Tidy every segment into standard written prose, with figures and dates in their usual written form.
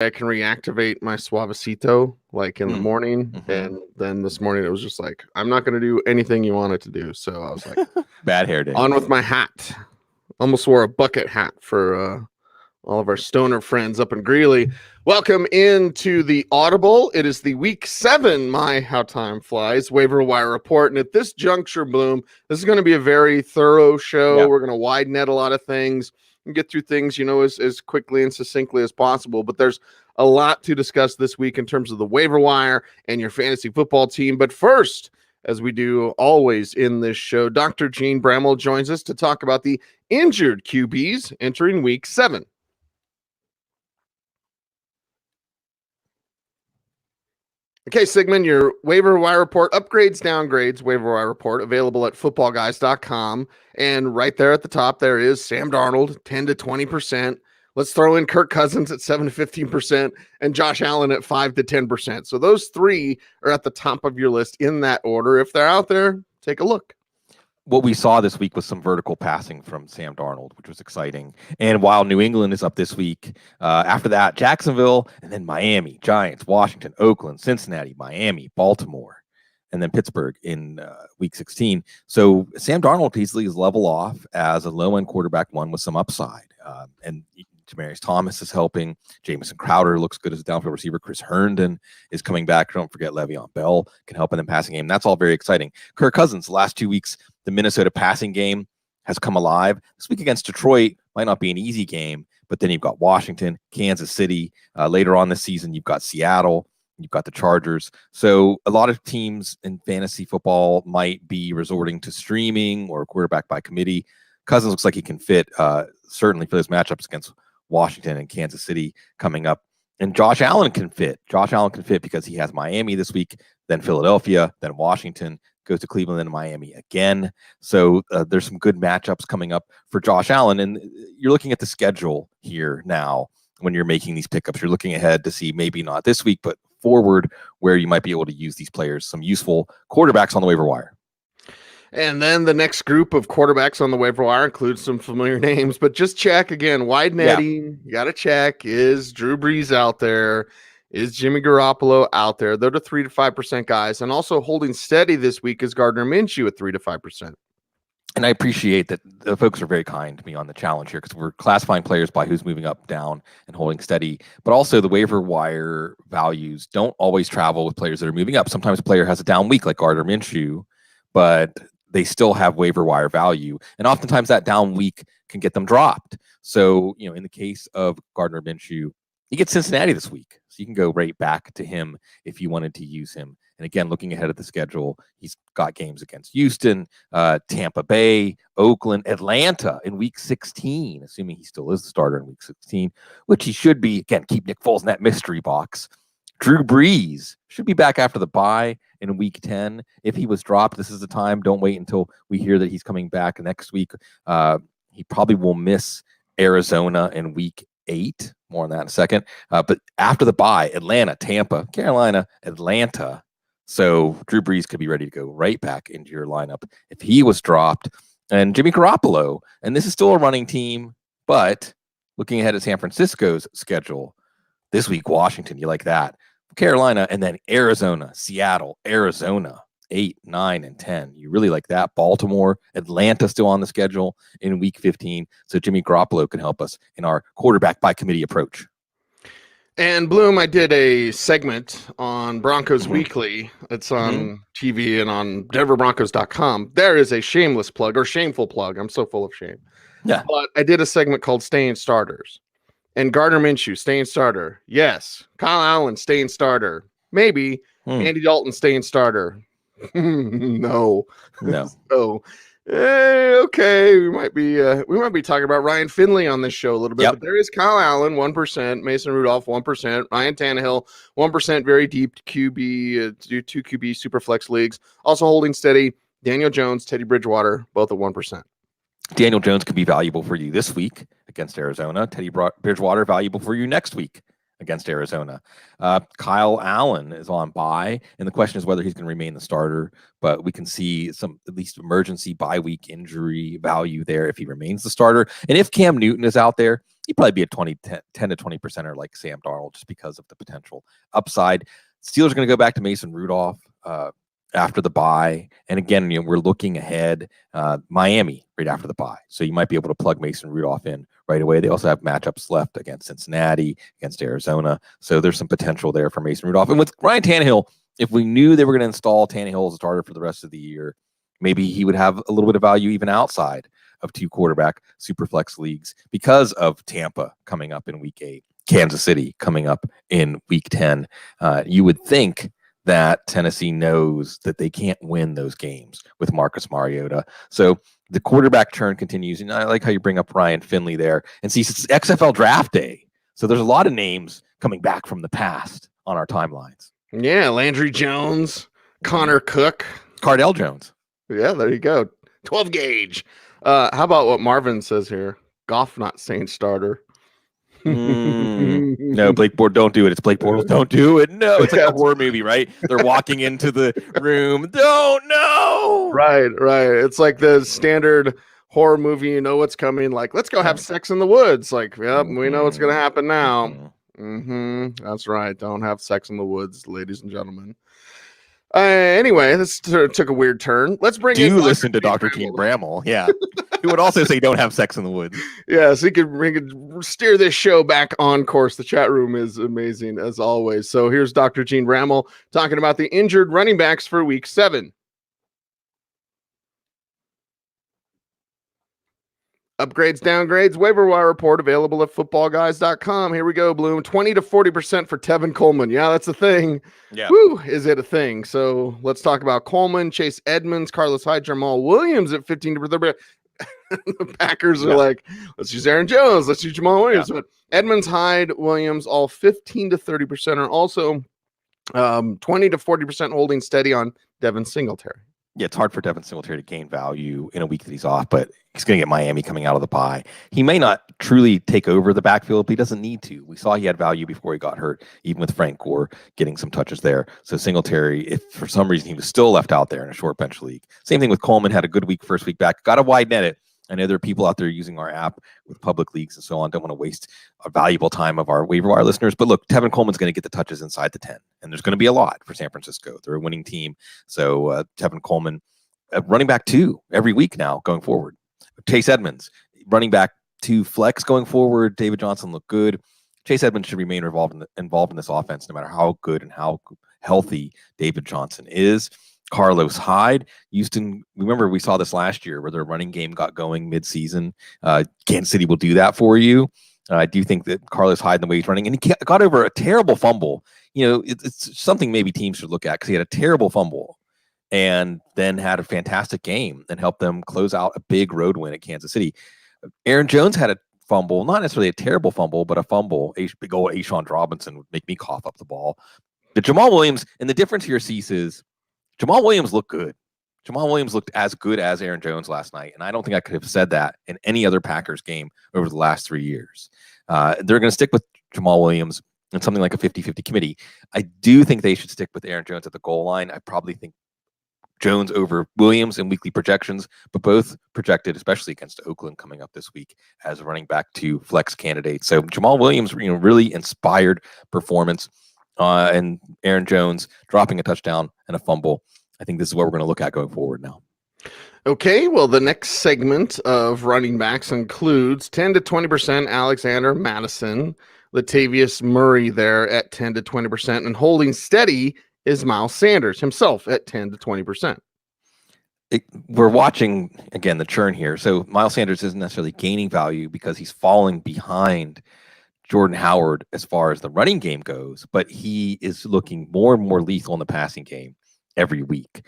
I can reactivate my Suavecito like in the morning. Mhm. And then this morning it was just like, I'm not going to do anything you want it to do. So I was like, Bad hair day. on with my hat. Almost wore a bucket hat for all of our stoner friends up in Greeley. Welcome into the Audible. It is the week 7, how time flies, waiver wire report. And at this juncture, Bloom, this is going to be a very thorough show. Yeah. We're going to wide net a lot of things and get through things, as quickly and succinctly as possible. But there's a lot to discuss this week in terms of the waiver wire and your fantasy football team. But first, as we do always in this show, Dr. Jene Bramel joins us to talk about the injured QBs entering week 7. Okay, Sigmund, your waiver wire report, upgrades, downgrades, waiver wire report, available at footballguys.com. And right there at the top, there is Sam Darnold, 10 to 20%. Let's throw in Kirk Cousins at 7 to 15% and Josh Allen at 5 to 10%. So those three are at the top of your list in that order. If they're out there, take a look. What we saw this week was some vertical passing from Sam Darnold, which was exciting. And while New England is up this week, after that, Jacksonville, and then Miami, Giants, Washington, Oakland, Cincinnati, Miami, Baltimore, and then Pittsburgh in week 16. So Sam Darnold easily is level off as a low-end quarterback one with some upside. And Demaryius Thomas is helping. Jameson Crowder looks good as a downfield receiver. Chris Herndon is coming back. Don't forget Le'Veon Bell can help in the passing game. That's all very exciting. Kirk Cousins, the last 2 weeks, the Minnesota passing game has come alive. This week against Detroit might not be an easy game, but then you've got Washington, Kansas City. Later on this season, you've got Seattle. You've got the Chargers. So a lot of teams in fantasy football might be resorting to streaming or quarterback by committee. Cousins looks like he can fit, certainly for those matchups against Washington and Kansas City coming up. And Josh Allen can fit. Josh Allen can fit because he has Miami this week, then Philadelphia, then Washington, goes to Cleveland and Miami again. So there's some good matchups coming up for Josh Allen. And you're looking at the schedule here now when you're making these pickups. You're looking ahead to see maybe not this week, but forward where you might be able to use these players, some useful quarterbacks on the waiver wire. And then the next group of quarterbacks on the waiver wire includes some familiar names, but just check again, wide netting. You got to check. Is Drew Brees out there? Is Jimmy Garoppolo out there? They're the 3 to 5% guys. And also holding steady this week is Gardner Minshew at 3 to 5%. And I appreciate that the folks are very kind to me on the challenge here because we're classifying players by who's moving up, down, and holding steady. But also the waiver wire values don't always travel with players that are moving up. Sometimes a player has a down week like Gardner Minshew, but they still have waiver wire value. And oftentimes that down week can get them dropped. So, in the case of Gardner Minshew, he gets Cincinnati this week. So you can go right back to him if you wanted to use him. And again, looking ahead at the schedule, he's got games against Houston, Tampa Bay, Oakland, Atlanta in week 16, assuming he still is the starter in week 16, which he should be. Again, keep Nick Foles in that mystery box. Drew Brees should be back after the bye in week 10. If he was dropped, this is the time. Don't wait until we hear that he's coming back next week. He probably will miss Arizona in week 8. More on that in a second. But after the bye, Atlanta, Tampa, Carolina, Atlanta. So Drew Brees could be ready to go right back into your lineup if he was dropped. And Jimmy Garoppolo. And this is still a running team, but looking ahead at San Francisco's schedule, this week, Washington, you like that. Carolina, and then Arizona, Seattle, Arizona, 8, 9, and 10. You really like that. Baltimore, Atlanta still on the schedule in week 15. So Jimmy Garoppolo can help us in our quarterback by committee approach. And Bloom, I did a segment on Broncos Weekly. It's on TV and on DenverBroncos.com. There is a shameless plug or shameful plug. I'm so full of shame. Yeah. But I did a segment called Staying Starters. And Gardner Minshew, staying starter. Yes. Kyle Allen, staying starter. Maybe. Andy Dalton, staying starter. No. So, okay. We might be talking about Ryan Finley on this show a little bit. But there is Kyle Allen, 1%. Mason Rudolph, 1%. Ryan Tannehill, 1% very deep QB, 2 QB super flex leagues. Also holding steady, Daniel Jones, Teddy Bridgewater, both at 1%. Daniel Jones could be valuable for you this week against Arizona. Teddy Bridgewater valuable for you next week against Arizona. Kyle Allen is on bye, and the question is whether he's going to remain the starter, but we can see some at least emergency bye week injury value there if he remains the starter. And if Cam Newton is out there, he'd probably be a 10 to 20%er like Sam Darnold just because of the potential upside. Steelers are going to go back to Mason Rudolph after the bye. And again, we're looking ahead, Miami right after the bye. So you might be able to plug Mason Rudolph in right away. They also have matchups left against Cincinnati, against Arizona. So there's some potential there for Mason Rudolph. And with Ryan Tannehill, if we knew they were going to install Tannehill as a starter for the rest of the year, maybe he would have a little bit of value even outside of 2 quarterback super flex leagues because of Tampa coming up in week 8, Kansas City coming up in week 10. You would think that Tennessee knows that they can't win those games with Marcus Mariota. So the quarterback turn continues. And I like how you bring up Ryan Finley there. And see, it's XFL draft day. So there's a lot of names coming back from the past on our timelines. Yeah, Landry Jones, Connor Cook. Cardell Jones. Yeah, there you go. 12 gauge. How about what Marvin says here? Goff not saying starter. No, Blake Bortles, don't do it. It's Blake Bortles, don't do it. No, it's like a horror movie, right? They're walking into the room. Don't know. Right. It's like the standard horror movie. You know what's coming. Like, let's go have sex in the woods. Like, yep, we know what's going to happen now. That's right. Don't have sex in the woods, ladies and gentlemen. Anyway, this took a weird turn. Let's bring in listen to Dr. Jene Bramel. Yeah. Who would also say don't have sex in the woods. Yeah, so he could steer this show back on course. The chat room is amazing as always. So here's Dr. Jene Bramel talking about the injured running backs for week 7. Upgrades, downgrades, waiver wire report available at footballguys.com. Here we go, Bloom. 20 to 40% for Tevin Coleman. Yeah, that's a thing. Yeah. Woo, is it a thing? So let's talk about Coleman, Chase Edmonds, Carlos Hyde, Jamal Williams at 15 to 30%. The Packers are like, let's use Aaron Jones, let's use Jamal Williams. But Edmonds, Hyde, Williams, all 15 to 30% are also 20 to 40% holding steady on Devin Singletary. Yeah, it's hard for Devin Singletary to gain value in a week that he's off, but he's going to get Miami coming out of the bye. He may not truly take over the backfield, but he doesn't need to. We saw he had value before he got hurt, even with Frank Gore getting some touches there. So Singletary, if for some reason he was still left out there in a short bench league. Same thing with Coleman, had a good week first week back. Got to wide net it. I know there are people out there using our app with public leagues and so on. Don't want to waste a valuable time of our waiver wire listeners. But look, Tevin Coleman's going to get the touches inside the 10, and there's going to be a lot for San Francisco. They're a winning team. So Tevin Coleman, running back 2 every week now going forward. Chase Edmonds, running back 2 flex going forward. David Johnson looked good. Chase Edmonds should remain involved in this offense no matter how good and how healthy David Johnson is. Carlos Hyde, Houston, remember we saw this last year where their running game got going midseason. Kansas City will do that for you. I do think that Carlos Hyde, the way he's running, and he got over a terrible fumble. It's something maybe teams should look at because he had a terrible fumble and then had a fantastic game and helped them close out a big road win at Kansas City. Aaron Jones had a fumble, not necessarily a terrible fumble, but a fumble. Big old Ashawn Robinson would make me cough up the ball. The Jamal Williams, and the difference here, Cease, is Jamal Williams looked good. Jamal Williams looked as good as Aaron Jones last night, and I don't think I could have said that in any other Packers game over the last 3 years. They're going to stick with Jamal Williams in something like a 50-50 committee. I do think they should stick with Aaron Jones at the goal line. I probably think Jones over Williams in weekly projections, but both projected, especially against Oakland coming up this week, as running back 2 flex candidates. So Jamal Williams, really inspired performance, and Aaron Jones dropping a touchdown and a fumble. I think this is what we're going to look at going forward now. Okay, well, the next segment of running backs includes 10 to 20% Alexander Madison, Latavius Murray there at 10 to 20%, and holding steady is Miles Sanders himself at 10 to 20%. We're watching, again, the churn here. So Miles Sanders isn't necessarily gaining value because he's falling behind Jordan Howard as far as the running game goes, but he is looking more and more lethal in the passing game every week.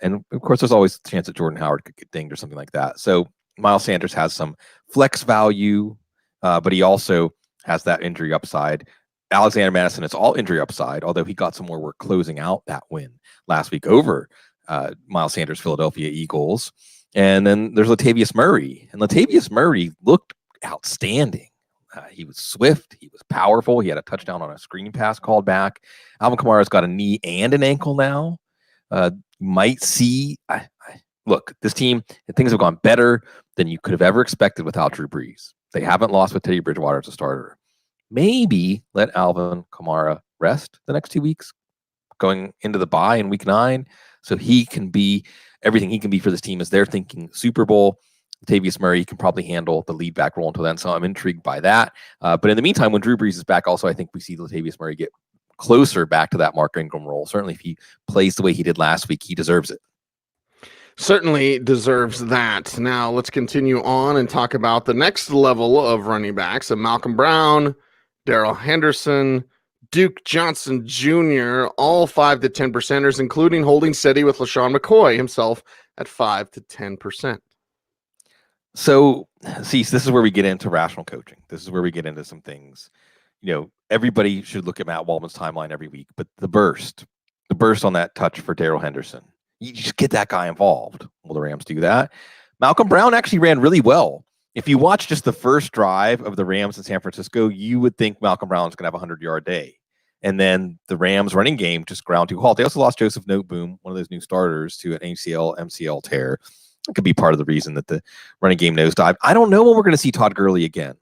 And of course, there's always a chance that Jordan Howard could get dinged or something like that. So Miles Sanders has some flex value, but he also has that injury upside. Alexander Madison, it's all injury upside, although he got some more work closing out that win last week over Miles Sanders' Philadelphia Eagles. And then there's Latavius Murray. And Latavius Murray looked outstanding He was swift. He was powerful. He had a touchdown on a screen pass called back. Alvin Kamara's got a knee and an ankle now. Might see. Look, this team, things have gone better than you could have ever expected without Drew Brees. They haven't lost with Teddy Bridgewater as a starter. Maybe let Alvin Kamara rest the next 2 weeks, going into the bye in week 9, so he can be everything he can be for this team as they're thinking Super Bowl. Latavius Murray can probably handle the lead back role until then, so I'm intrigued by that. But in the meantime, when Drew Brees is back, also I think we see Latavius Murray get closer back to that Mark Ingram role. Certainly if he plays the way he did last week, he deserves it. Certainly deserves that. Now let's continue on and talk about the next level of running backs of Malcolm Brown, Darrell Henderson, Duke Johnson Jr., all 5 to 10%ers, including holding steady with LaShawn McCoy himself at 5 to 10%. So, see, this is where we get into rational coaching. This is where we get into some things. Everybody should look at Matt Waldman's timeline every week, but the burst on that touch for Darrell Henderson, you just get that guy involved. Will the Rams do that? Malcolm Brown actually ran really well. If you watch just the first drive of the Rams in San Francisco, you would think Malcolm Brown's going to have a 100-yard day. And then the Rams running game just ground to a halt. They also lost Joseph Noteboom, one of those new starters, to an ACL, MCL tear. That could be part of the reason that the running game nosedive. I don't know when we're going to see Todd Gurley again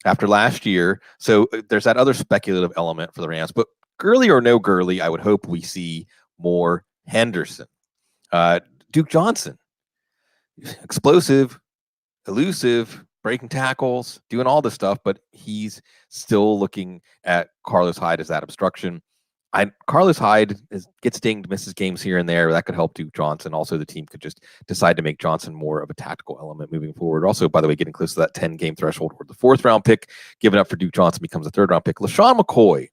after last year. So there's that other speculative element for the Rams. But Gurley or no Gurley, I would hope we see more Henderson. Duke Johnson, explosive, elusive, breaking tackles, doing all this stuff, but he's still looking at Carlos Hyde as that obstruction. Carlos Hyde gets dinged, misses games here and there. That could help Duke Johnson. Also, the team could just decide to make Johnson more of a tactical element moving forward. Also, by the way, getting close to that 10-game threshold where the 4th-round pick given up for Duke Johnson becomes a 3rd-round pick. LaShawn McCoy,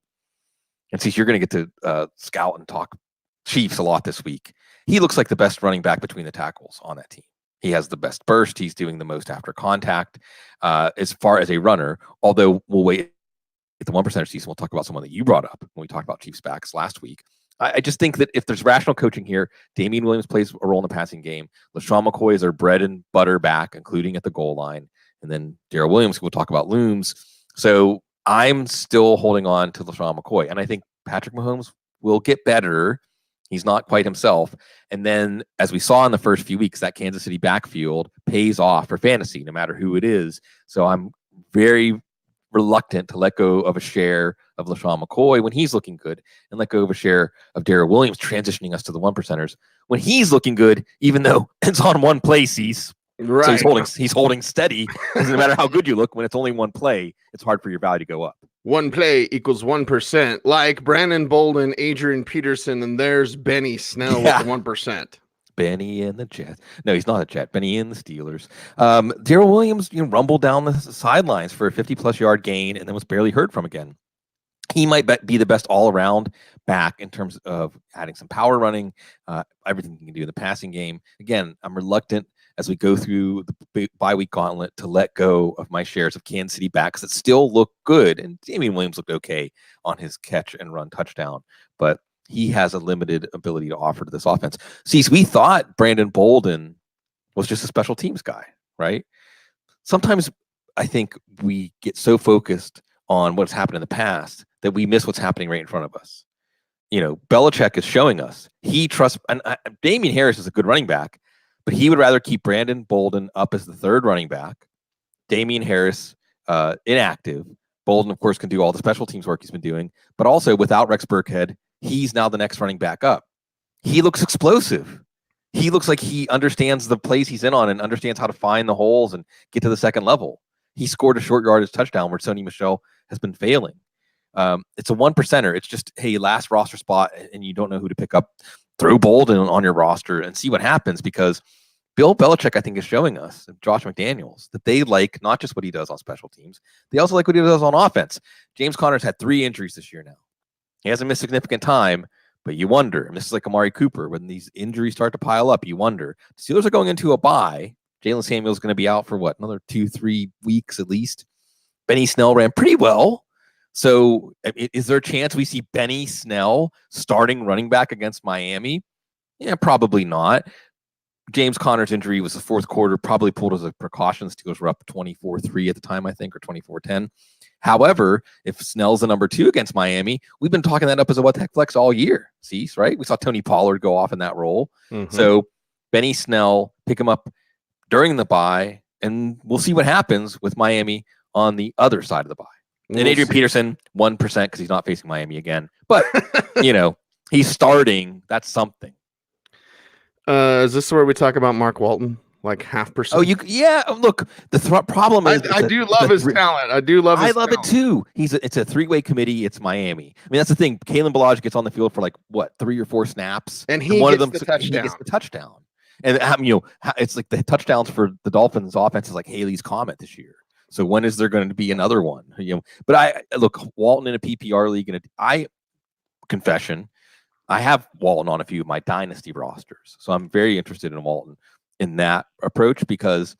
and since you're going to get to scout and talk Chiefs a lot this week, he looks like the best running back between the tackles on that team. He has the best burst. He's doing the most after contact as far as a runner, although we'll wait at the 1% season. We'll talk about someone that you brought up when we talked about Chiefs backs last week. I just think that if there's rational coaching here, Damian Williams plays a role in the passing game. LaShawn McCoy is our bread and butter back, including at the goal line. And then Darrell Williams, we'll talk about looms. So I'm still holding on to LaShawn McCoy. And I think Patrick Mahomes will get better. He's not quite himself. And then, as we saw in the first few weeks, that Kansas City backfield pays off for fantasy, no matter who it is. So I'm very reluctant to let go of a share of LaShawn McCoy when he's looking good and let go of a share of Darrell Williams, transitioning us to the 1%ers when he's looking good, even though it's on one play, Cease. Right. So he's holding steady. No matter how good you look, when it's only one play, it's hard for your value to go up. One play equals 1%, like Brandon Bolden, Adrian Peterson, and there's Benny Snell with the 1%. Benny and the Jets. No, he's not a Jet. Benny and the Steelers. Darrell Williams rumbled down the sidelines for a 50-plus yard gain and then was barely heard from again. He might be the best all-around back in terms of adding some power running, everything he can do in the passing game. Again, I'm reluctant as we go through the bye-week gauntlet to let go of my shares of Kansas City backs that still look good. And Damian Williams looked okay on his catch and run touchdown, but he has a limited ability to offer to this offense. See, we thought Brandon Bolden was just a special teams guy, right? Sometimes I think we get so focused on what's happened in the past that we miss what's happening right in front of us. Belichick is showing us he trusts, and Damian Harris is a good running back, but he would rather keep Brandon Bolden up as the 3rd running back, Damian Harris inactive. Bolden, of course, can do all the special teams work he's been doing, but also without Rex Burkhead, he's now the next running back up. He looks explosive. He looks like he understands the plays he's in on and understands how to find the holes and get to the second level. He scored a short yardage touchdown where Sony Michel has been failing. It's a 1%er. It's just, hey, last roster spot and you don't know who to pick up. Throw Bolden on your roster and see what happens, because Bill Belichick, I think, is showing us, Josh McDaniels, that they like not just what he does on special teams, they also like what he does on offense. James Conner's had 3 injuries this year now. He hasn't missed significant time, but you wonder, and this is like Amari Cooper, when these injuries start to pile up, you wonder. Steelers are going into a bye. Jalen Samuel's going to be out for another 2-3 weeks at least. Benny Snell ran pretty well. So is there a chance we see Benny Snell starting running back against Miami? Yeah, probably not. James Conner's injury was the 4th quarter, probably pulled as a precaution. Steelers were up 24-3 at the time, I think, or 24-10. However, if Snell's the number 2 against Miami, we've been talking that up as a what the heck flex all year. See, right? We saw Tony Pollard go off in that role. So Benny Snell, pick him up during the bye, and we'll see what happens with Miami on the other side of the bye. And Adrian Peterson, 1% because he's not facing Miami again. But, he's starting. That's something. Is this where we talk about Mark Walton? Like 0.5%? Oh, look, the problem is I do love his talent. I do love his talent. It too. It's a 3-way committee. It's Miami. I mean, that's the thing. Kalen Ballage gets on the field for 3 or 4 snaps. And he gets the touchdown. And it's like the touchdowns for the Dolphins offense is like Haley's Comet this year. So when is there going to be another one? But I look, Walton in a PPR league, and I have Walton on a few of my dynasty rosters. So I'm very interested in Walton in that approach because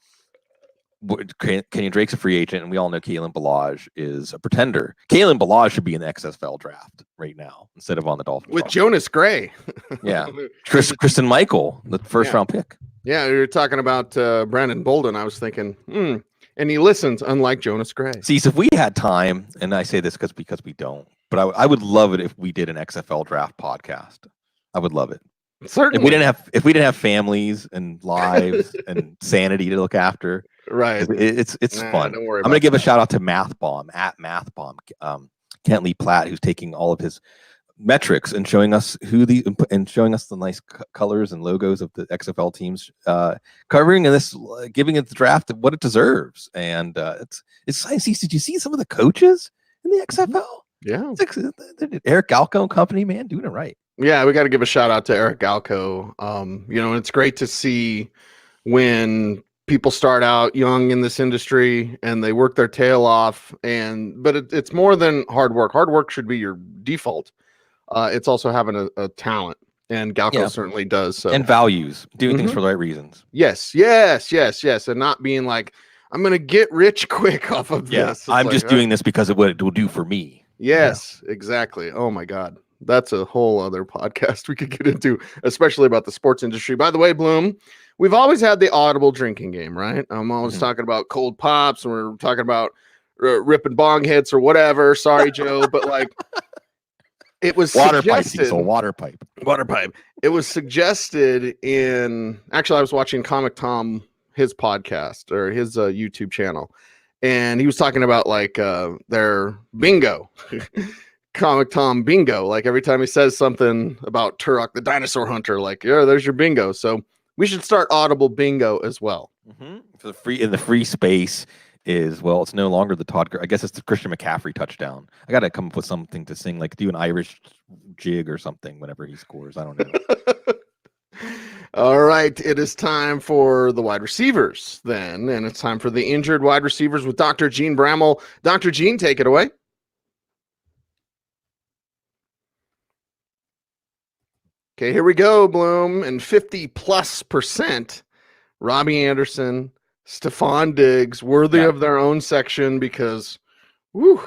Kenyon Drake's a free agent, and we all know Kalen Ballage is a pretender. Kalen Ballage should be in the XFL draft right now instead of on the Dolphins with roster. Jonas Gray. Yeah, Kristen Michael, the first round pick. Yeah, you're talking about Brandon Bolden. I was thinking, and he listens, unlike Jonas Gray. See, so if we had time, and I say this because we don't, but I would love it if we did an XFL draft podcast. I would love it. Certainly. If we didn't have families and lives and sanity to look after, right? It's fun. Don't worry. I'm going to give a shout out to MathBomb at MathBomb, Kent Lee Platt, who's taking all of his metrics and showing us showing us the nice colors and logos of the XFL teams, covering this, giving it the draft what it deserves. And it's nice. Did you see some of the coaches in the XFL? Yeah, Eric Galco and company, man, doing it right. Yeah, we got to give a shout out to Eric Galco. It's great to see when people start out young in this industry and they work their tail off. But it's more than hard work. Hard work should be your default. It's also having a talent, and Galco certainly does. So. And values, doing things for the right reasons. Yes, and not being like, I'm going to get rich quick off of this. I'm just doing this because of what it will do for me. Yes, exactly. Oh my God. That's a whole other podcast we could get into, especially about the sports industry. By the way, Bloom, we've always had the Audible drinking game, right? I'm always talking about cold pops, and we're talking about ripping bong hits or whatever. Sorry, Joe, but it was water pipe, Cecil, water pipe. It was suggested in. Actually, I was watching Comic Tom, his podcast or his YouTube channel, and he was talking about their bingo. Comic Tom bingo. Every time he says something about Turok the dinosaur hunter, there's your bingo. So we should start Audible bingo as well. For the free space is, it's no longer the Todd. I guess it's the Christian McCaffrey touchdown. I got to come up with something to sing, do an Irish jig or something whenever he scores. I don't know. All right, it is time for the wide receivers then, and it's time for the injured wide receivers with Dr. Jene Bramel. Dr. Jene, take it away. Okay, here we go, Bloom. And 50+%, Robbie Anderson, Stephon Diggs, worthy of their own section because, all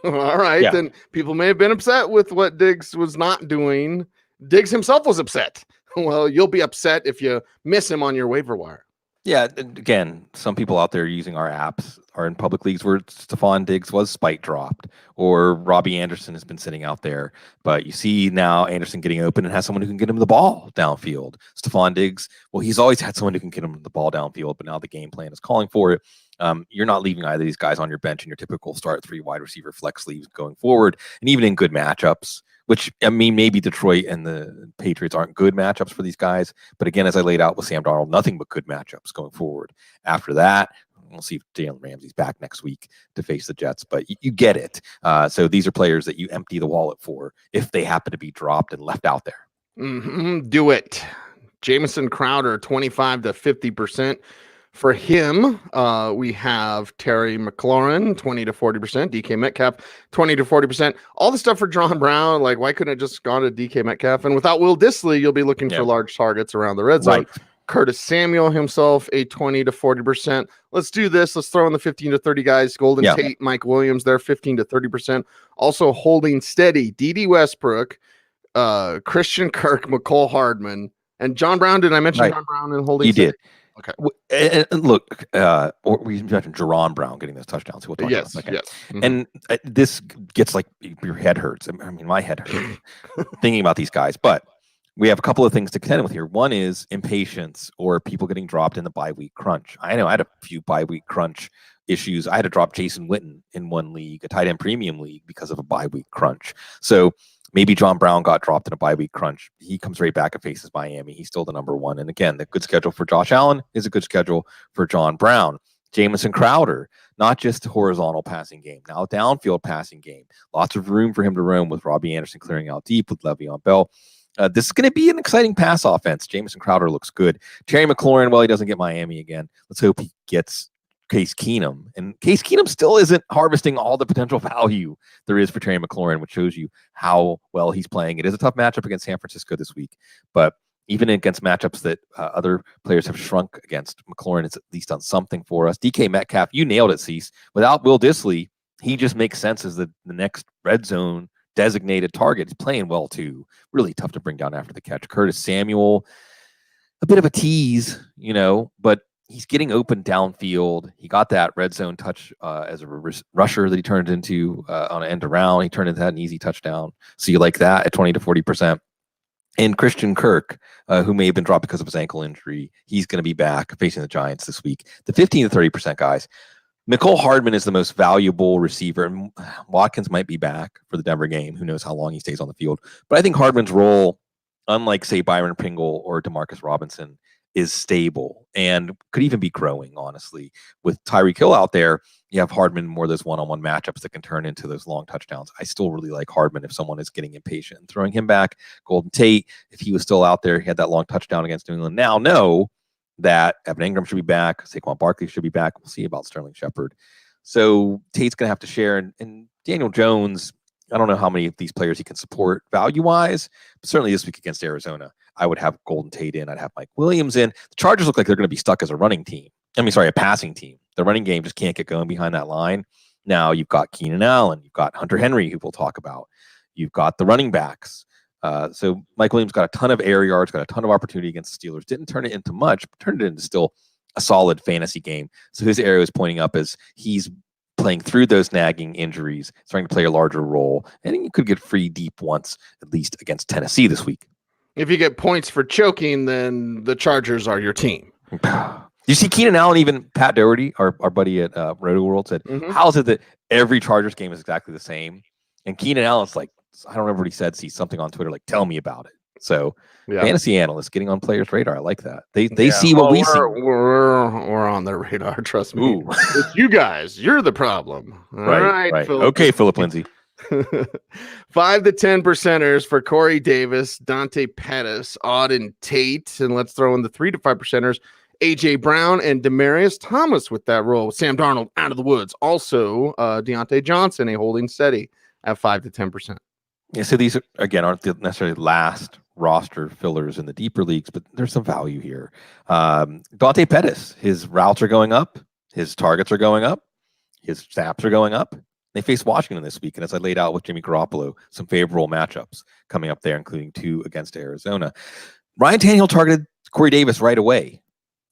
right. Yeah. Then people may have been upset with what Diggs was not doing. Diggs himself was upset. Well, you'll be upset if you miss him on your waiver wire. Yeah, again, some people out there using our apps are in public leagues where Stephon Diggs was spike dropped, or Robbie Anderson has been sitting out there. But you see now Anderson getting open and has someone who can get him the ball downfield. Stephon Diggs, he's always had someone who can get him the ball downfield, but now the game plan is calling for it. You're not leaving either of these guys on your bench in your typical start 3 wide receiver flex leagues going forward, and even in good matchups. Which, maybe Detroit and the Patriots aren't good matchups for these guys. But again, as I laid out with Sam Darnold, nothing but good matchups going forward. After that, we'll see if Jalen Ramsey's back next week to face the Jets. But you get it. So these are players that you empty the wallet for if they happen to be dropped and left out there. Do it. Jameson Crowder, 25 to 50%. For him, we have Terry McLaurin, 20 to 40%, DK Metcalf, 20 to 40%. All the stuff for John Brown, why couldn't it just gone to DK Metcalf? And without Will Dissly, you'll be looking for large targets around the red zone. Right. Curtis Samuel himself, a 20 to 40%. Let's do this. Let's throw in the 15 to 30 guys. Golden Tate, Mike Williams, they're 15 to 30%. Also holding steady, D.D. Westbrook, Christian Kirk, Nicole Hardman, and John Brown. Did I mention John Brown and holding steady? You did. Okay. And look, or we mentioned Jerron Brown getting those touchdowns. We'll talk about in a second. Yes. Mm-hmm. And this gets like your head hurts. I mean, my head hurts thinking about these guys. But we have a couple of things to contend with here. One is impatience or people getting dropped in the bye week crunch. I know I had a few bye week crunch issues. I had to drop Jason Witten in one league, a tight end premium league, because of a bye week crunch. So maybe John Brown got dropped in a bye week crunch. He comes right back and faces Miami. He's still the number one. And again, the good schedule for Josh Allen is a good schedule for John Brown. Jameson Crowder, not just a horizontal passing game, now a downfield passing game. Lots of room for him to roam with Robbie Anderson clearing out deep with Le'Veon Bell. This is going to be an exciting pass offense. Jameson Crowder looks good. Terry McLaurin, well, he doesn't get Miami again. Let's hope he gets Case Keenum. And Case Keenum still isn't harvesting all the potential value there is for Terry McLaurin, which shows you how well he's playing. It is a tough matchup against San Francisco this week, but even against matchups that other players have shrunk against, McLaurin is at least done something for us. DK Metcalf, you nailed it, Cease. Without Will Dissly, he just makes sense as the next red zone designated target. He's playing well too. Really tough to bring down after the catch. Curtis Samuel, a bit of a tease, but he's getting open downfield. He got that red zone touch as a rusher that he turned into on an end around. He turned into that an easy touchdown. So you like that at 20 to 40%. And Christian Kirk, who may have been dropped because of his ankle injury, he's going to be back facing the Giants this week. The 15 to 30% guys. Nicole Hardman is the most valuable receiver. And Watkins might be back for the Denver game. Who knows how long he stays on the field. But I think Hardman's role, unlike, say, Byron Pringle or Demarcus Robinson, is stable and could even be growing, honestly. With Tyreek Hill out there, you have Hardman more of those one-on-one matchups that can turn into those long touchdowns. I still really like Hardman if someone is getting impatient and throwing him back. Golden Tate, if he was still out there, he had that long touchdown against New England. Now know that Evan Ingram should be back. Saquon Barkley should be back. We'll see about Sterling Shepard. So Tate's going to have to share. And Daniel Jones, I don't know how many of these players he can support value-wise, but certainly this week against Arizona, I would have Golden Tate in. I'd have Mike Williams in. The Chargers look like they're going to be stuck as a running team. A passing team. The running game just can't get going behind that line. Now you've got Keenan Allen. You've got Hunter Henry, who we'll talk about. You've got the running backs. So Mike Williams got a ton of air yards, got a ton of opportunity against the Steelers. Didn't turn it into much, but turned it into still a solid fantasy game. So his arrow is pointing up as he's playing through those nagging injuries, starting to play a larger role. And he could get free deep once, at least against Tennessee this week. If you get points for choking, then the Chargers are your team. You see Keenan Allen, even Pat Doherty, our buddy at Roto World, said, how is it that every Chargers game is exactly the same? And Keenan Allen's like, I don't remember what he said, see something on Twitter, like, tell me about it. So fantasy analysts getting on players' radar. I like that. They see what we see. We're on their radar, trust me. It's you guys, you're the problem. All right. Phillip. Okay, Phillip Lindsey. 5 to 10 percenters for Corey Davis, Dante Pettis, Auden Tate, and let's throw in the 3 to 5 percenters, AJ Brown and Demaryius Thomas with that role. Sam Darnold out of the woods. Also, Deontay Johnson, a holding steady at 5 to 10%. Yeah, so these again aren't necessarily last roster fillers in the deeper leagues, but there's some value here. Dante Pettis, his routes are going up, his targets are going up, his snaps are going up. They face Washington this week, and as I laid out with Jimmy Garoppolo, some favorable matchups coming up there, including 2 against Arizona. Ryan Tannehill targeted Corey Davis right away.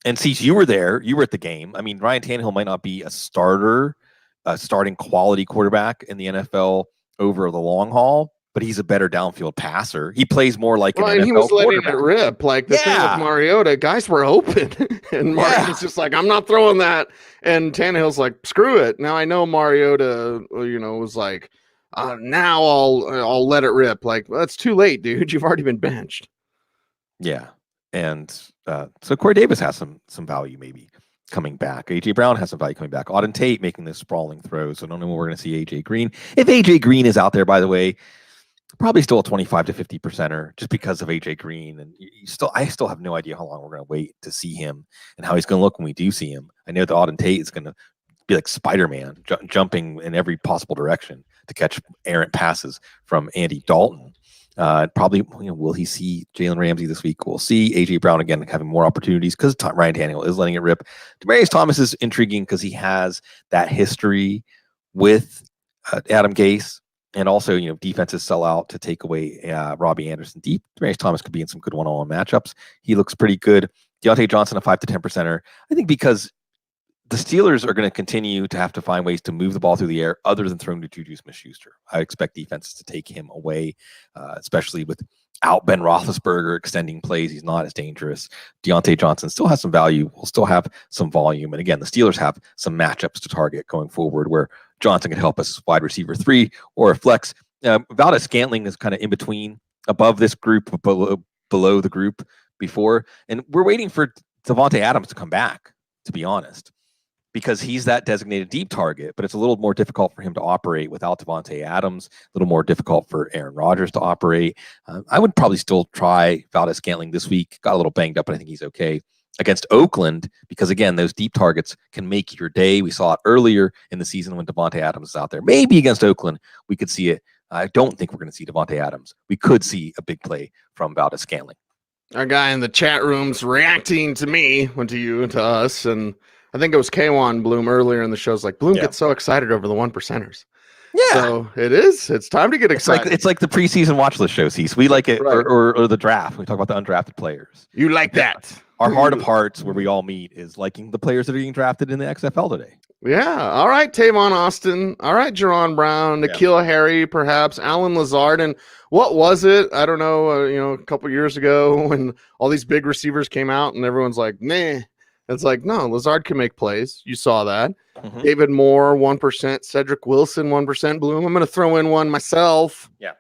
And Cease, you were there. You were at the game. I mean, Ryan Tannehill might not be a starting quality quarterback in the NFL over the long haul, but he's a better downfield passer. He plays more like an NFL he was letting quarterback. it rip. Like the thing with Mariota, guys were open. And Mariota's just like, I'm not throwing that. And Tannehill's like, screw it. Now I know Mariota, was like, now I'll let it rip. Like, well, it's too late, dude. You've already been benched. Yeah. And so Corey Davis has some value maybe coming back. AJ Brown has some value coming back. Auden Tate making this sprawling throws. So I don't know when we're going to see AJ Green. If AJ Green is out there, by the way, probably still a 25 to 50%er just because of AJ Green. And I still have no idea how long we're going to wait to see him and how he's going to look when we do see him. I know that Auden Tate is going to be like Spider-Man, jumping in every possible direction to catch errant passes from Andy Dalton. Probably, will he see Jalen Ramsey this week? We'll see. AJ Brown again having more opportunities because Ryan Tannehill is letting it rip. Demaryius Thomas is intriguing because he has that history with Adam Gase, and also defenses sell out to take away Robbie Anderson deep. Demaryius Thomas could be in some good one-on-one matchups. He looks pretty good. Deontay Johnson, a 5 to 10%er. I think because the Steelers are going to continue to have to find ways to move the ball through the air other than throwing to Juju Smith-Schuster. I expect defenses to take him away, especially without Ben Roethlisberger extending plays. He's not as dangerous. Deontay Johnson still has some value. Will still have some volume. And again, the Steelers have some matchups to target going forward where Johnson can help us wide receiver 3 or a flex. Valdez-Scantling is kind of in between, above this group, below the group before. And we're waiting for Davante Adams to come back, to be honest, because he's that designated deep target, but it's a little more difficult for him to operate without Davante Adams, a little more difficult for Aaron Rodgers to operate. I would probably still try Valdez-Scantling this week. Got a little banged up, but I think he's okay against Oakland because, again, those deep targets can make your day. We saw it earlier in the season when Davante Adams is out there. Maybe against Oakland, we could see it. I don't think we're going to see Davante Adams. We could see a big play from Valdez-Scantling. Our guy in the chat room's reacting to me, to you, to us, and I think it was K1 Bloom earlier in the show's like, Bloom gets so excited over the 1%ers. Yeah. So it is. It's time to get excited. It's like the preseason watch list show, Cease. We like it, right. or the draft. We talk about the undrafted players. You like that. Our heart of hearts where we all meet is liking the players that are being drafted in the XFL today. Yeah. All right, Tavon Austin. All right, Jerron Brown, N'Keal Harry, perhaps, Alan Lazard. And what was it? I don't know, a couple years ago when all these big receivers came out and everyone's like, meh. It's like, no, Lazard can make plays. You saw that. Mm-hmm. David Moore, 1%. Cedric Wilson, 1%. Bloom, I'm going to throw in one myself. Yeah.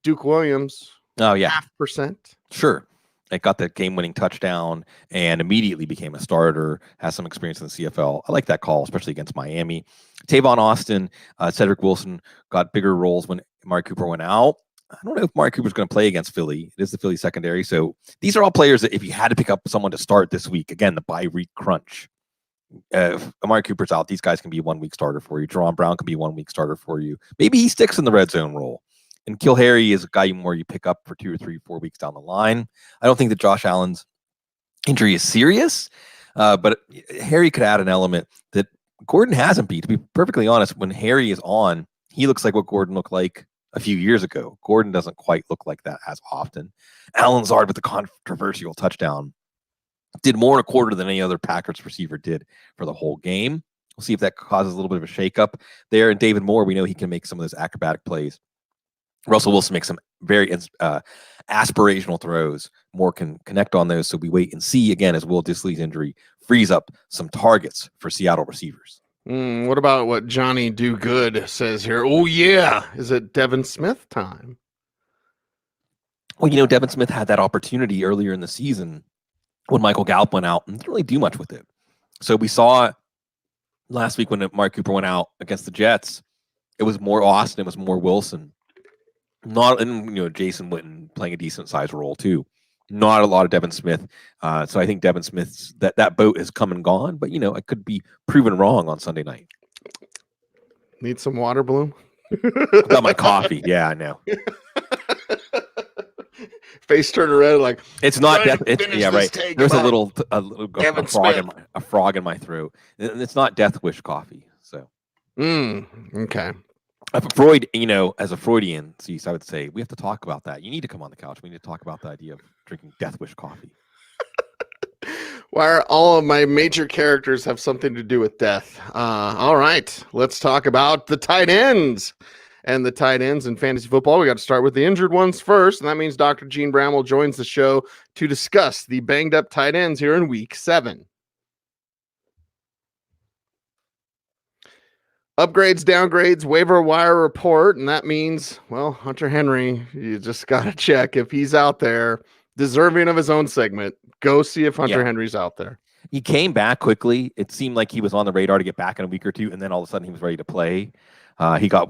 Duke Williams. Oh, yeah. 0.5%. Sure. It got the game-winning touchdown and immediately became a starter, has some experience in the CFL. I like that call, especially against Miami. Tavon Austin, Cedric Wilson got bigger roles when Amari Cooper went out. I don't know if Amari Cooper's going to play against Philly. It is the Philly secondary. So these are all players that if you had to pick up someone to start this week, again, the bye week crunch. If Amari Cooper's out, these guys can be a 1 week starter for you. Jerron Brown can be a 1 week starter for you. Maybe he sticks in the red zone role. And N'Keal Harry is a guy more you pick up for 2 or 3, 4 weeks down the line. I don't think that Josh Allen's injury is serious, but Harry could add an element that Gordon hasn't beat. To be perfectly honest, when Harry is on, he looks like what Gordon looked like a few years ago. Gordon doesn't quite look like that as often. Alan Lazard with the controversial touchdown did more in a quarter than any other Packers receiver did for the whole game. We'll see if that causes a little bit of a shakeup there. And David Moore, we know he can make some of those acrobatic plays. Russell Wilson makes some very aspirational throws. Moore can connect on those. So we wait and see again as Will Dissly's injury frees up some targets for Seattle receivers. What about what Johnny Do Good says here? Oh, yeah. Is it Devin Smith time? Well, Devin Smith had that opportunity earlier in the season when Michael Gallup went out and didn't really do much with it. So we saw last week when Amari Cooper went out against the Jets, it was more Austin, it was more Wilson. Jason Witten playing a decent sized role too. Not a lot of Devin Smith. So I think Devin Smith's that boat has come and gone, but I could be proven wrong on Sunday night. Need some water, Bloom? Got my coffee. Yeah, I know. Face turned red like it's not death. Right. There's a frog in my throat. It's not Death Wish coffee. So okay. Freud, as a Freudian, I would say we have to talk about that. You need to come on the couch. We need to talk about the idea of drinking Death Wish coffee. Where all of my major characters have something to do with death. All right, let's talk about the tight ends. And the tight ends in fantasy football. We got to start with the injured ones first, and that means Dr. Jene Bramel joins the show to discuss the banged up tight ends here in week 7. Upgrades, downgrades, waiver wire report, and that means, Hunter Henry, you just got to check if he's out there, deserving of his own segment. Go see if Hunter Henry's out there. He came back quickly. It seemed like he was on the radar to get back in a week or two, and then all of a sudden he was ready to play. He got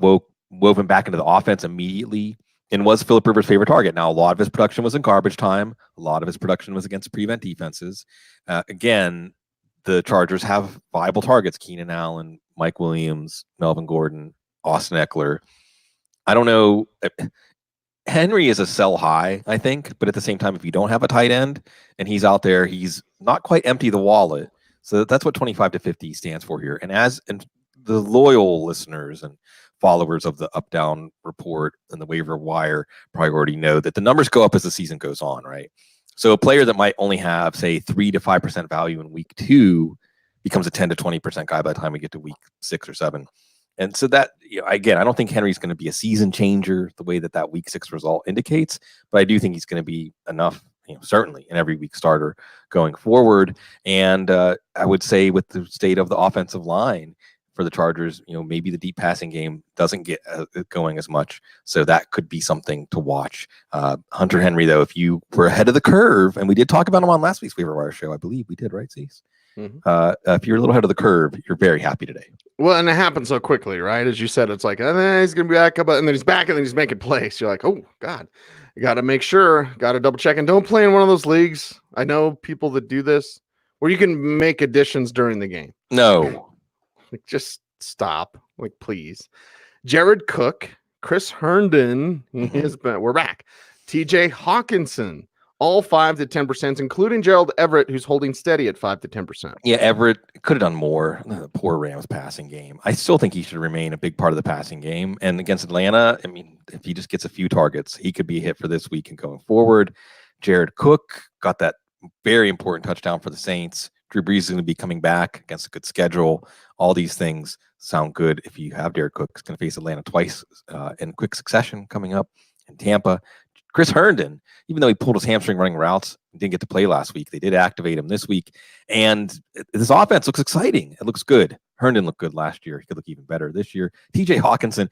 woven back into the offense immediately and was Phillip Rivers' favorite target. Now, a lot of his production was in garbage time. A lot of his production was against prevent defenses. Again, the Chargers have viable targets: Keenan Allen, Mike Williams, Melvin Gordon, Austin Eckler. I don't know. Henry is a sell high, I think, but at the same time, if you don't have a tight end and he's out there, he's not quite empty the wallet. So that's what 25 to 50 stands for here. And the loyal listeners and followers of the Up Down report and the waiver wire probably already know that the numbers go up as the season goes on, right? So a player that might only have, say, 3 to 5% value in week 2 becomes a 10 to 20% guy by the time we get to week 6 or 7. And so that, again, I don't think Henry's going to be a season changer the way that week 6 result indicates, but I do think he's going to be enough, certainly an every week starter going forward. And I would say with the state of the offensive line for the Chargers, maybe the deep passing game doesn't get going as much. So that could be something to watch. Hunter Henry, though, if you were ahead of the curve, and we did talk about him on last week's Waiver Wire show, I believe we did, right, Cease? Mm-hmm. If you're a little ahead of the curve, you're very happy today. Well, and it happened so quickly, right? As you said, it's like, he's going to be back up, and then he's back, and then he's making plays. You're like, oh, God, you got to make sure, got to double check, and don't play in one of those leagues. I know people that do this where you can make additions during the game. No. Like, just stop, like, please. Jared Cook, Chris Herndon, we're back. TJ Hawkinson. All 5 to 10%, including Gerald Everett, who's holding steady at 5 to 10%. Yeah, Everett could have done more. The poor Rams passing game. I still think he should remain a big part of the passing game. And against Atlanta, I mean, if he just gets a few targets, he could be a hit for this week and going forward. Jared Cook got that very important touchdown for the Saints. Drew Brees is going to be coming back against a good schedule. All these things sound good if you have Jared Cook. He's going to face Atlanta twice in quick succession coming up in Tampa. Chris Herndon, even though he pulled his hamstring running routes, didn't get to play last week. They did activate him this week. And this offense looks exciting. It looks good. Herndon looked good last year. He could look even better this year. TJ Hawkinson,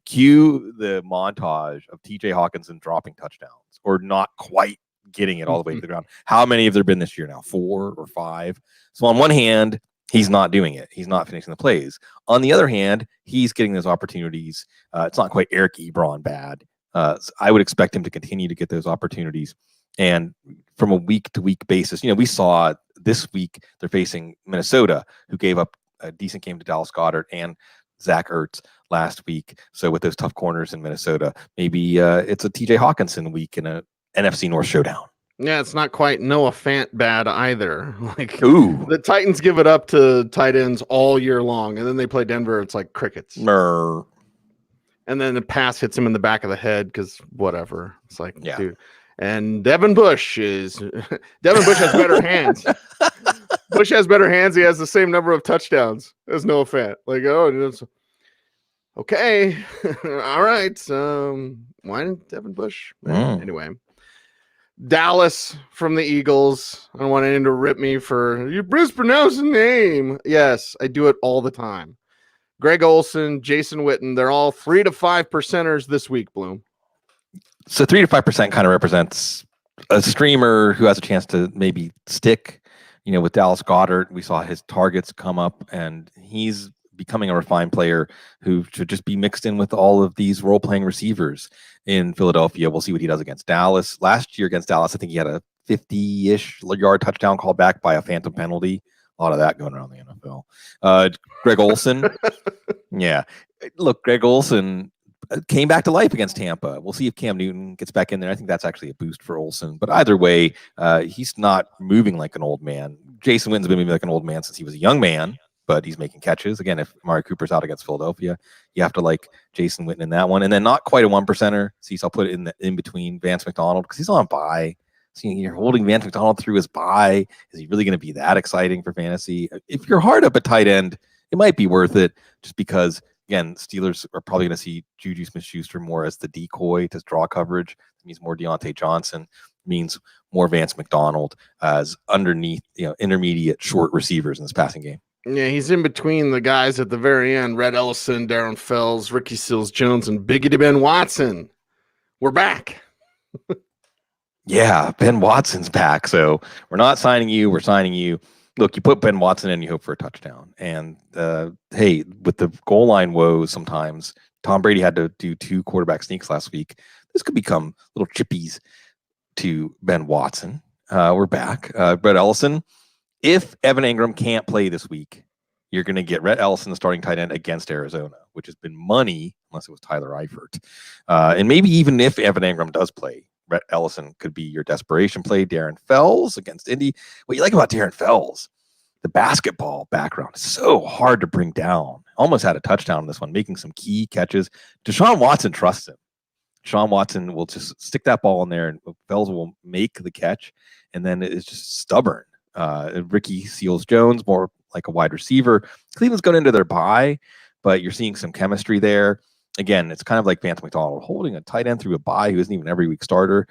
cue the montage of TJ Hawkinson dropping touchdowns or not quite getting it all the way to the ground. How many have there been this year now? 4 or 5? So on one hand, he's not doing it. He's not finishing the plays. On the other hand, he's getting those opportunities. It's not quite Eric Ebron bad. So I would expect him to continue to get those opportunities. And from a week-to-week basis, we saw this week they're facing Minnesota, who gave up a decent game to Dallas Goedert and Zach Ertz last week. So with those tough corners in Minnesota, maybe it's a TJ Hawkinson week in a NFC North showdown. Yeah, it's not quite Noah Fant bad either. Like, ooh, the Titans give it up to tight ends all year long, and then they play Denver. It's like crickets. And then the pass hits him in the back of the head because whatever. It's like, dude. And Devin Bush has better hands. Bush has better hands. He has the same number of touchdowns as Noah Fant. Like, okay. All right. Why didn't Devin Bush? Anyway. Dallas from the Eagles. I don't want anyone to rip me for you mispronounced the name. Yes, I do it all the time. Greg Olsen, Jason Witten, they're all 3 to 5%ers this week, Bloom. So 3 to 5% kind of represents a streamer who has a chance to maybe stick. With Dallas Goedert, we saw his targets come up, and he's becoming a refined player who should just be mixed in with all of these role-playing receivers in Philadelphia. We'll see what he does against Dallas. Last year against Dallas, I think he had a 50-ish yard touchdown called back by a phantom penalty. A lot of that going around the NFL. Greg Olsen. Yeah. Look, Greg Olsen came back to life against Tampa. We'll see if Cam Newton gets back in there. I think that's actually a boost for Olsen. But either way, he's not moving like an old man. Jason Witten's been moving like an old man since he was a young man, but he's making catches. Again, if Amari Cooper's out against Philadelphia, you have to like Jason Witten in that one. And then not quite a 1%er. So I'll put it in between Vance McDonald because he's on bye. So you're holding Vance McDonald through his bye. Is he really going to be that exciting for fantasy? If you're hard up at tight end, it might be worth it just because, again, Steelers are probably going to see Juju Smith-Schuster more as the decoy to draw coverage. It means more Deontay Johnson. Means more Vance McDonald as underneath, intermediate short receivers in this passing game. Yeah, he's in between the guys at the very end. Red Ellison, Darren Fells, Ricky Seals-Jones, and Biggity Ben Watson. We're back. Yeah, Ben Watson's back. So we're not signing you. We're signing you. Look, you put Ben Watson in, you hope for a touchdown. And, hey, with the goal line woes sometimes, Tom Brady had to do 2 quarterback sneaks last week. This could become little chippies to Ben Watson. We're back. Brett Ellison. If Evan Ingram can't play this week, you're going to get Rhett Ellison, the starting tight end, against Arizona, which has been money, unless it was Tyler Eifert. And maybe even if Evan Ingram does play, Rhett Ellison could be your desperation play. Darren Fells against Indy. What you like about Darren Fells, the basketball background is so hard to bring down. Almost had a touchdown in this one, making some key catches. Deshaun Watson trusts him. Sean Watson will just stick that ball in there, and Fells will make the catch, and then it's just stubborn. Ricky Seals-Jones, more like a wide receiver. Cleveland's going into their bye, but you're seeing some chemistry there. Again, it's kind of like Vance McDonald holding a tight end through a bye who isn't even every week starter.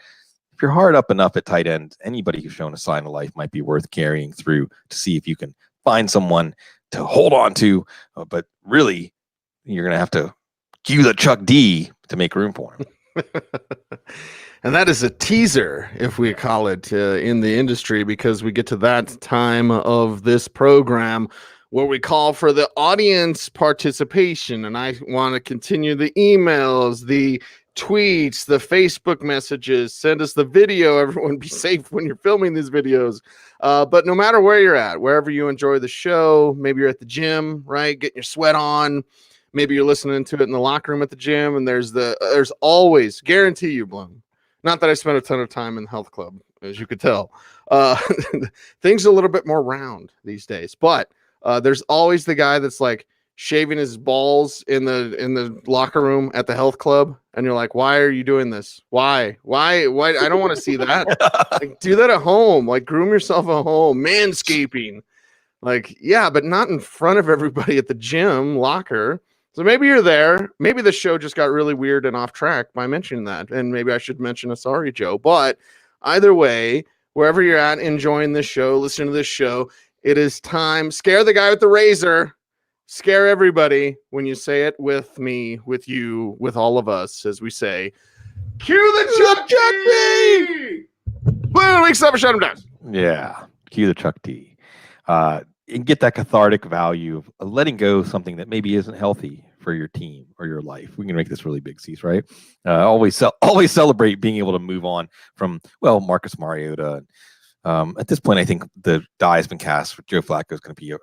If you're hard up enough at tight end, anybody who's shown a sign of life might be worth carrying through to see if you can find someone to hold on to. But really, you're going to have to cue the Chuck D to make room for him. And that is a teaser, if we call it, in the industry, because we get to that time of this program where we call for the audience participation. And I want to continue the emails, the tweets, the Facebook messages. Send us the video. Everyone be safe when you're filming these videos. But no matter where you're at, wherever you enjoy the show, maybe you're at the gym, right? Getting your sweat on. Maybe you're listening to it in the locker room at the gym, and there's always, guarantee you, Bloom. Not that I spent a ton of time in the health club, as you could tell. Things are a little bit more round these days, but there's always the guy that's like shaving his balls in the locker room at the health club, and you're like, why are you doing this? Why? I don't want to see that. Like, do that at home. Like, groom yourself at home. Manscaping. Like, yeah, but not in front of everybody at the gym locker. So maybe you're there. Maybe the show just got really weird and off track by mentioning that. And maybe I should mention a sorry, Joe. But either way, wherever you're at, enjoying this show, listening to this show, it is time. Scare the guy with the razor. Scare everybody when you say it with me, with you, with all of us, as we say, cue the Chuck D! Blue Week 7, shut him down. Yeah, cue the Chuck D. And get that cathartic value of letting go of something that maybe isn't healthy for your team or your life. We can make this really big, Cease, right? Always celebrate being able to move on from, well, Marcus Mariota. At this point, I think the die has been cast for Joe Flacco is going to be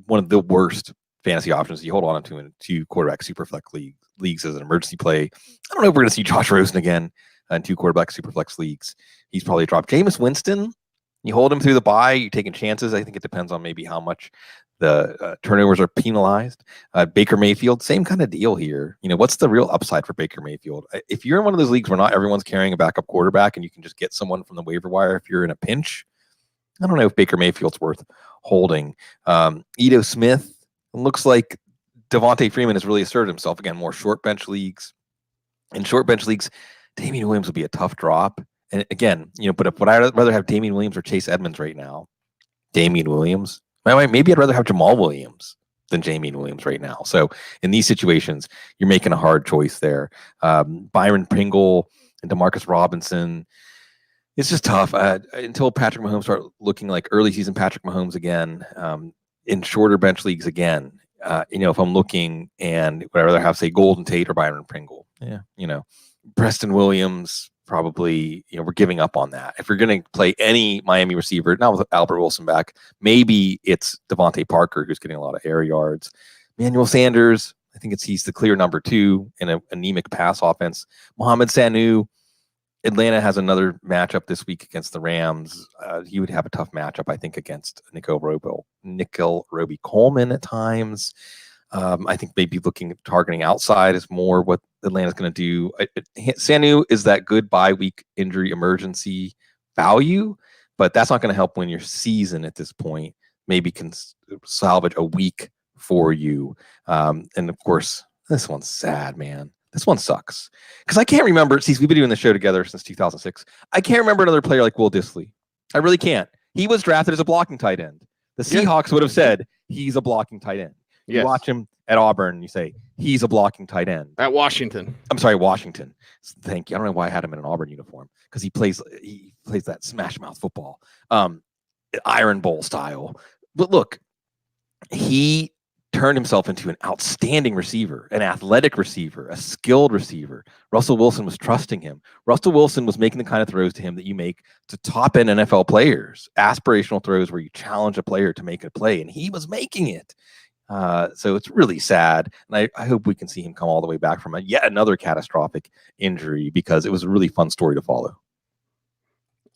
one of the worst fantasy options you hold on to in 2 quarterback superflex leagues as an emergency play. I don't know if we're going to see Josh Rosen again in 2 quarterback superflex leagues. He's probably dropped. Jameis Winston, you hold him through the bye, you're taking chances. I think it depends on maybe how much the turnovers are penalized. Baker Mayfield, same kind of deal here. You know, what's the real upside for Baker Mayfield? If you're in one of those leagues where not everyone's carrying a backup quarterback and you can just get someone from the waiver wire if you're in a pinch, I don't know if Baker Mayfield's worth holding. Ito Smith, looks like Devontae Freeman has really asserted himself. Again, more short bench leagues. In short bench leagues, Damian Williams will be a tough drop. And again, you know, but would I rather have Damian Williams or Chase Edmonds right now? Damian Williams. Maybe I'd rather have Jamal Williams than Damian Williams right now. So in these situations, you're making a hard choice there. Byron Pringle and Demarcus Robinson. It's just tough until Patrick Mahomes start looking like early season Patrick Mahomes again. In shorter bench leagues again. You know, if I'm looking and would I rather have, say, Golden Tate or Byron Pringle? Yeah, you know, Preston Williams. Probably, you know, we're giving up on that. If you're going to play any Miami receiver, not with Albert Wilson back, maybe it's Devontae Parker who's getting a lot of air yards. Emmanuel Sanders, I think he's the clear number 2 in an anemic pass offense. Mohamed Sanu, Atlanta has another matchup this week against the Rams. He would have a tough matchup, I think, against Nicole Roby-Coleman at times. I think maybe targeting outside is more what Atlanta's going to do. Sanu is that good bye week injury emergency value, but that's not going to help win your season at this point. Maybe can salvage a week for you. And of course, this one's sad, man. This one sucks because I can't remember. See, we've been doing the show together since 2006. I can't remember another player like Will Dissly. I really can't. He was drafted as a blocking tight end. The Seahawks would have said he's a blocking tight end. You watch him at Auburn and you say, he's a blocking tight end. At Washington. I'm sorry, Washington. Thank you. I don't know why I had him in an Auburn uniform because he plays that smash mouth football, Iron Bowl style. But look, he turned himself into an outstanding receiver, an athletic receiver, a skilled receiver. Russell Wilson was trusting him. Russell Wilson was making the kind of throws to him that you make to top-end NFL players, aspirational throws where you challenge a player to make a play, and he was making it. So it's really sad, and I hope we can see him come all the way back from yet another catastrophic injury because it was a really fun story to follow.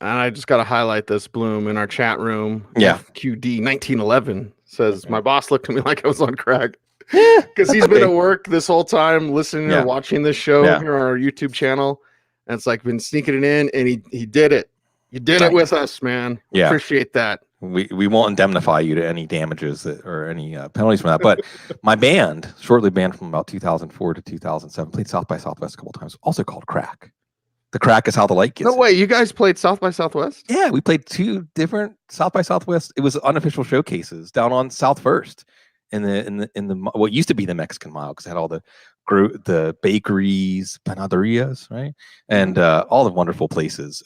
And I just got to highlight this, Bloom, in our chat room. Yeah. FQD 1911 says, my boss looked at me like I was on crack. Because he's been at work this whole time listening or watching this show here on our YouTube channel. And it's like been sneaking it in, and he did it. You did it with us, man. Yeah. Appreciate that. We won't indemnify you to any damages or any penalties from that. But my band, shortly banned from about 2004 to 2007, played South by Southwest a couple times, also called Crack. The Crack is how the light gets. No way, you guys played South by Southwest? Yeah, we played 2 different South by Southwest. It was unofficial showcases down on South First in the what used to be the Mexican Mile, because it had all the bakeries, panaderias, right, and all the wonderful places.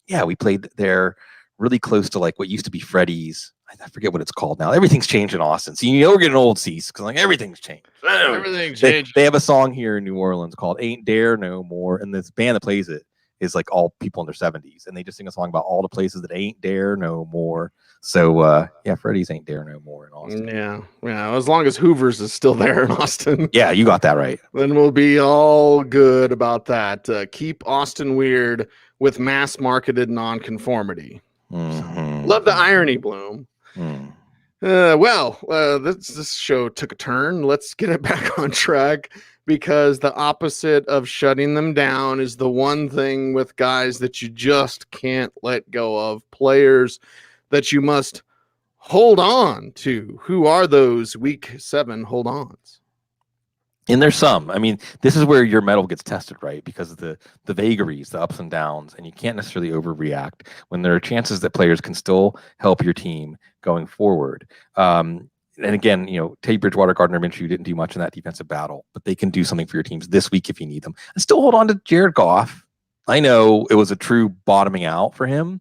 Yeah, we played there, really close to like what used to be Freddy's. I forget what it's called now. Everything's changed in Austin. So we're getting old, Cease, because like everything's changed. Everything's changed. They have a song here in New Orleans called "Ain't Dare No More," and this band that plays it is like all people in their 70s, and they just sing a song about all the places that ain't dare no more. So Freddy's ain't dare no more in Austin. Yeah. As long as Hoover's is still there in Austin. Yeah, you got that right. Then we'll be all good about that. Keep Austin weird with mass marketed nonconformity. Mm-hmm. Love the irony, Bloom. This show took a turn. Let's get it back on track, because the opposite of shutting them down is the one thing with guys that you just can't let go of, players that you must hold on to. Who are those week 7 hold-ons? And there's some. I mean, this is where your metal gets tested, right? Because of the vagaries, the ups and downs, and you can't necessarily overreact when there are chances that players can still help your team going forward. And again, Teddy Bridgewater, Gardner Minshew didn't do much in that defensive battle, but they can do something for your teams this week if you need them. And still hold on to Jared Goff. I know it was a true bottoming out for him,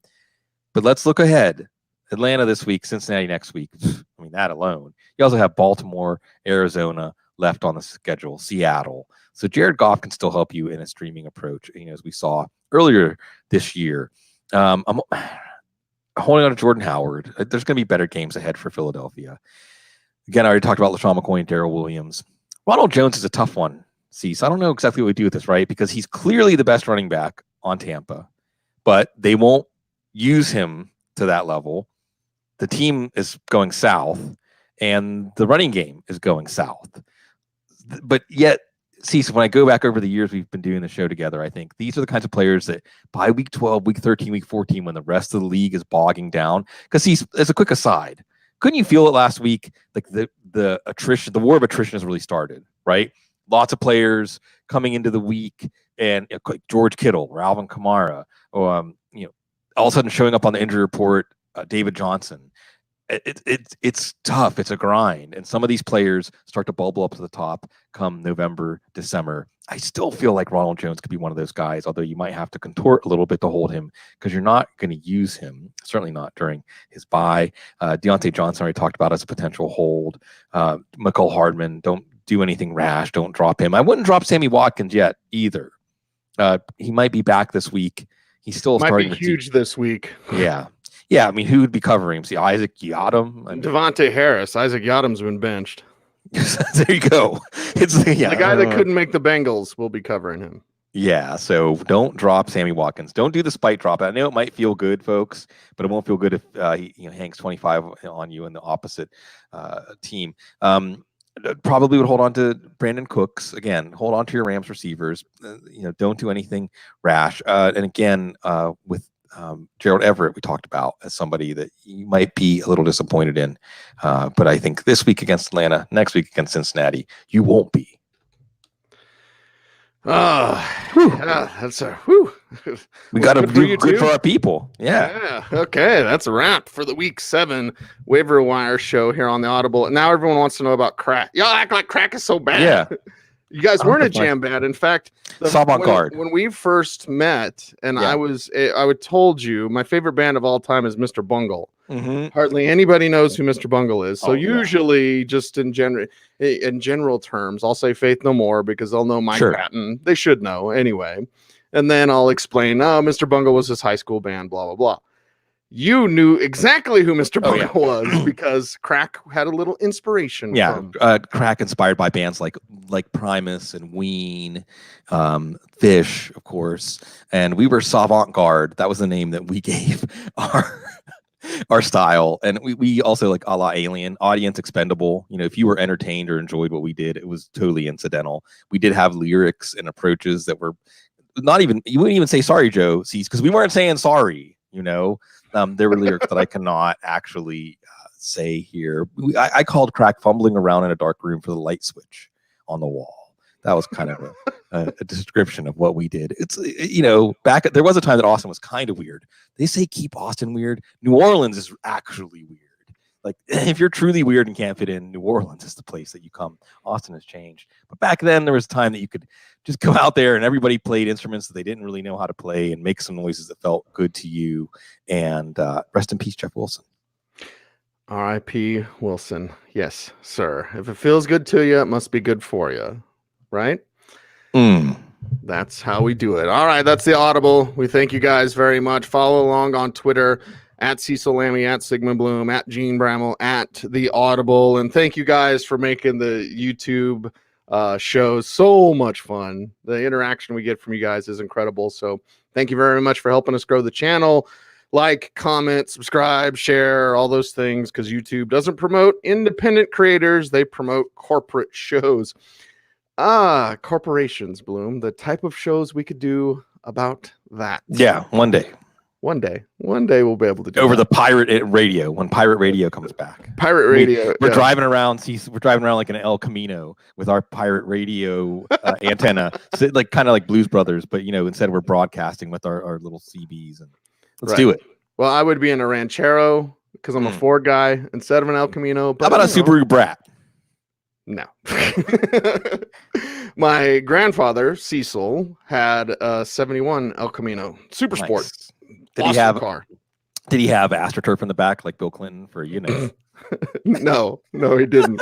but let's look ahead. Atlanta this week, Cincinnati next week. I mean, that alone. You also have Baltimore, Arizona left on the schedule, Seattle. So Jared Goff can still help you in a streaming approach, as we saw earlier this year. I'm holding on to Jordan Howard. There's going to be better games ahead for Philadelphia. Again, I already talked about LaShawn McCoy and Darrell Williams. Ronald Jones is a tough one, Cease. I don't know exactly what we do with this, right? Because he's clearly the best running back on Tampa, but they won't use him to that level. The team is going south, and the running game is going south. But yet, Cease, when I go back over the years we've been doing the show together, I think these are the kinds of players that by week 12, week 13, week 14, when the rest of the league is bogging down, because Cease, as a quick aside, couldn't you feel it last week? Like the attrition, the war of attrition has really started, right? Lots of players coming into the week, and George Kittle or Alvin Kamara, or all of a sudden showing up on the injury report, David Johnson. It's tough. It's a grind. And some of these players start to bubble up to the top come November, December. I still feel like Ronald Jones could be one of those guys, although you might have to contort a little bit to hold him, because you're not going to use him, certainly not during his bye. Deontay Johnson already talked about as a potential hold. Nicole Hardman, don't do anything rash. Don't drop him. I wouldn't drop Sammy Watkins yet either. He might be back this week. He's still starting to be huge this week. Yeah, I mean, who would be covering him? See, Isaac Yiadom? Devontae Harris. Isaac Yiadom's been benched. There you go. It's the guy that couldn't make the Bengals will be covering him. Yeah, so don't drop Sammy Watkins. Don't do the spike drop. I know it might feel good, folks, but it won't feel good if he hangs 25 on you in the opposite team. Probably would hold on to Brandon Cooks. Again, hold on to your Rams receivers. Don't do anything rash. And again, with Gerald Everett, we talked about as somebody that you might be a little disappointed in. But I think this week against Atlanta, next week against Cincinnati, you won't be. That's a whew. We got to do good for our people. Yeah. Okay, that's a wrap for the week 7 waiver wire show here on the Audible. Now everyone wants to know about crack. Y'all act like crack is so bad. Yeah. You guys weren't a jam band. In fact, when we first met, and I would told you my favorite band of all time is Mr. Bungle. Mm-hmm. Hardly anybody knows who Mr. Bungle is. So usually, just in general terms, I'll say Faith No More because they'll know Mike Patton. They should know anyway. And then I'll explain, Mr. Bungle was his high school band, blah, blah, blah. You knew exactly who Mr. Bungle was because Crack had a little inspiration. Crack inspired by bands like Primus and Ween, Fish, of course. And we were Savant Garde. That was the name that we gave our our style. And we also like a la Alien, audience expendable. You know, if you were entertained or enjoyed what we did, it was totally incidental. We did have lyrics and approaches that were not even, you wouldn't even say sorry, Joe, because we weren't saying sorry, you know. There were lyrics that I cannot actually say here. I called crack fumbling around in a dark room for the light switch on the wall. That was kind of a description of what we did. It's, you know, there was a time that Austin was kind of weird. They say keep Austin weird. New Orleans is actually weird. Like, if you're truly weird and can't fit in, New Orleans is the place that you come. Austin has changed. But back then, there was a time that you could just go out there and everybody played instruments that they didn't really know how to play and make some noises that felt good to you. And rest in peace, Jeff Wilson. R.I.P. Wilson. Yes, sir. If it feels good to you, it must be good for you. Right? That's how we do it. All right, that's the Audible. We thank you guys very much. Follow along on Twitter at Cecil Lammey, at Sigmund Bloom, at Jene Bramel, at the Audible. And thank you guys for making the YouTube shows so much fun. The interaction we get from you guys is incredible. So thank you very much for helping us grow the channel. Like, comment, subscribe, share, all those things, because YouTube doesn't promote independent creators. They promote corporate shows. Corporations, Bloom, the type of shows we could do about that. Yeah, one day we'll be able to do over that. the pirate radio when pirate radio comes back. Pirate radio. We're driving around. We're driving around like an El Camino with our pirate radio antenna, so like kind of like Blues Brothers, but you know, instead we're broadcasting with our little CBs, and let's do it. Well, I would be in a Ranchero because I'm a Ford guy instead of an El Camino. But how about a Subaru Brat? No. My grandfather, Cecil, had a 71 El Camino Super Sport. Did he have car? Did he have AstroTurf in the back like Bill Clinton for, you know? No, he didn't.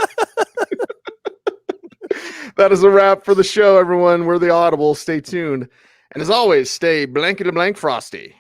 That is a wrap for the show, everyone. We're the Audible. Stay tuned. And as always, stay blankety blank frosty.